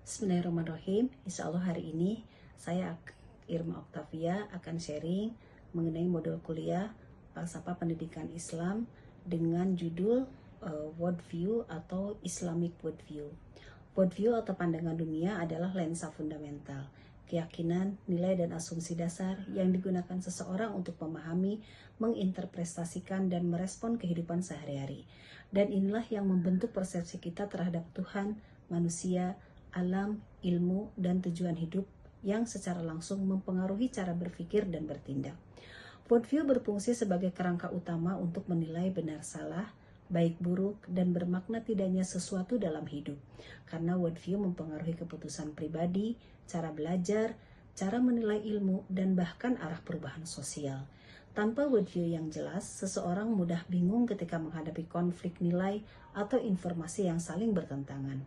Bismillahirrahmanirrahim. Insya Allah hari ini saya Irma Octavia akan sharing mengenai modul kuliah Falsafah Pendidikan Islam dengan judul Worldview atau Islamic Worldview. Worldview atau pandangan dunia adalah lensa fundamental, keyakinan, nilai, dan asumsi dasar yang digunakan seseorang untuk memahami, menginterpretasikan, dan merespon kehidupan sehari-hari. Dan inilah yang membentuk persepsi kita terhadap Tuhan, manusia, alam, ilmu, dan tujuan hidup yang secara langsung mempengaruhi cara berpikir dan bertindak. Worldview berfungsi sebagai kerangka utama untuk menilai benar salah, baik buruk, dan bermakna tidaknya sesuatu dalam hidup. Karena worldview mempengaruhi keputusan pribadi, cara belajar, cara menilai ilmu, dan bahkan arah perubahan sosial. Tanpa worldview yang jelas, seseorang mudah bingung ketika menghadapi konflik nilai atau informasi yang saling bertentangan.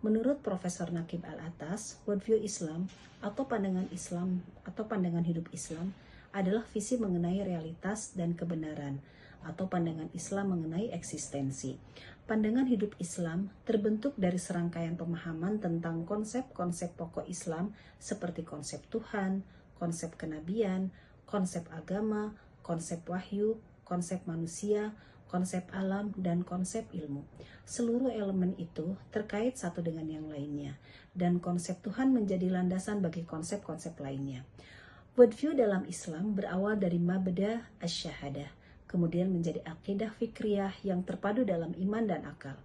Menurut Profesor Naqib Al-Atas, worldview Islam atau pandangan hidup Islam adalah visi mengenai realitas dan kebenaran, atau pandangan Islam mengenai eksistensi. Pandangan hidup Islam terbentuk dari serangkaian pemahaman tentang konsep-konsep pokok Islam seperti konsep Tuhan, konsep kenabian, konsep agama, konsep wahyu, konsep manusia, konsep alam, dan konsep ilmu. Seluruh elemen itu terkait satu dengan yang lainnya, dan konsep Tuhan menjadi landasan bagi konsep-konsep lainnya. Worldview dalam Islam berawal dari mabda asy-syahadah, kemudian menjadi akidah fikriyah yang terpadu dalam iman dan akal.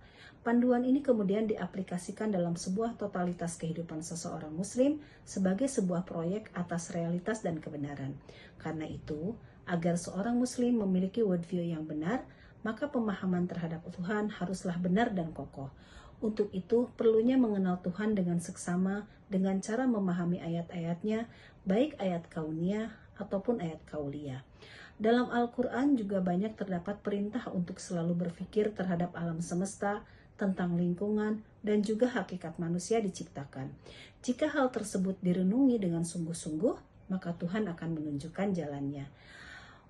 Panduan ini kemudian diaplikasikan dalam sebuah totalitas kehidupan seseorang muslim sebagai sebuah proyek atas realitas dan kebenaran. Karena itu, agar seorang muslim memiliki worldview yang benar, maka pemahaman terhadap Tuhan haruslah benar dan kokoh. Untuk itu, perlunya mengenal Tuhan dengan seksama dengan cara memahami ayat-ayatnya, baik ayat kauniyah ataupun ayat kauliyah. Dalam Al-Quran juga banyak terdapat perintah untuk selalu berpikir terhadap alam semesta, tentang lingkungan, dan juga hakikat manusia diciptakan. Jika hal tersebut direnungi dengan sungguh-sungguh, maka Tuhan akan menunjukkan jalannya.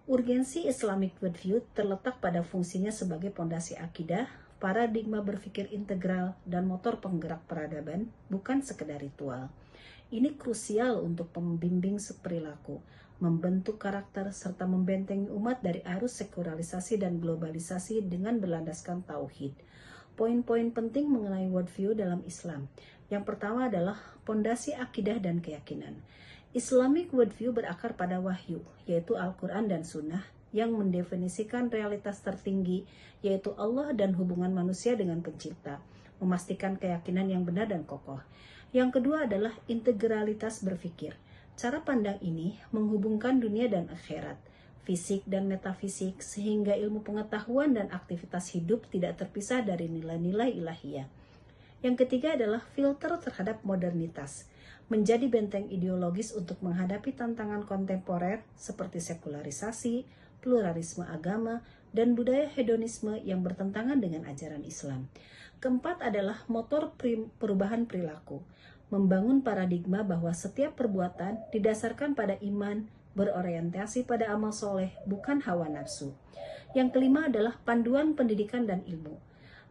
Urgensi Islamic Worldview terletak pada fungsinya sebagai pondasi akidah, paradigma berpikir integral, dan motor penggerak peradaban, bukan sekedar ritual. Ini krusial untuk pembimbing perilaku, membentuk karakter, serta membentengi umat dari arus sekularisasi dan globalisasi dengan berlandaskan tauhid. Poin-poin penting mengenai worldview dalam Islam. Yang pertama adalah pondasi akidah dan keyakinan. Islamic worldview berakar pada wahyu, yaitu Al-Quran dan Sunnah, yang mendefinisikan realitas tertinggi, yaitu Allah dan hubungan manusia dengan pencipta, memastikan keyakinan yang benar dan kokoh. Yang kedua adalah integralitas berpikir. Cara pandang ini menghubungkan dunia dan akhirat, fisik dan metafisik, sehingga ilmu pengetahuan dan aktivitas hidup tidak terpisah dari nilai-nilai ilahiyah. Yang ketiga adalah filter terhadap modernitas, menjadi benteng ideologis untuk menghadapi tantangan kontemporer seperti sekularisasi, pluralisme agama, dan budaya hedonisme yang bertentangan dengan ajaran Islam. Keempat adalah motor perubahan perilaku, membangun paradigma bahwa setiap perbuatan didasarkan pada iman, berorientasi pada amal soleh, bukan hawa nafsu. Yang kelima adalah panduan pendidikan dan ilmu,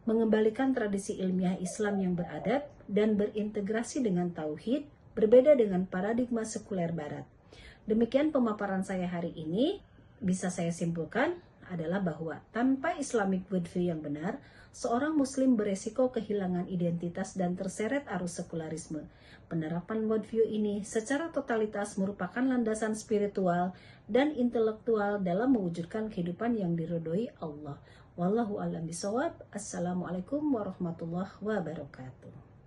mengembalikan tradisi ilmiah Islam yang beradab dan berintegrasi dengan tauhid, berbeda dengan paradigma sekuler barat. Demikian pemaparan saya hari ini. Bisa saya simpulkan adalah bahwa tanpa Islamic worldview yang benar, seorang muslim beresiko kehilangan identitas dan terseret arus sekularisme. Penerapan worldview ini secara totalitas merupakan landasan spiritual dan intelektual dalam mewujudkan kehidupan yang diridhoi Allah. Wallahu a'lam bishawab. Assalamualaikum warahmatullahi wabarakatuh.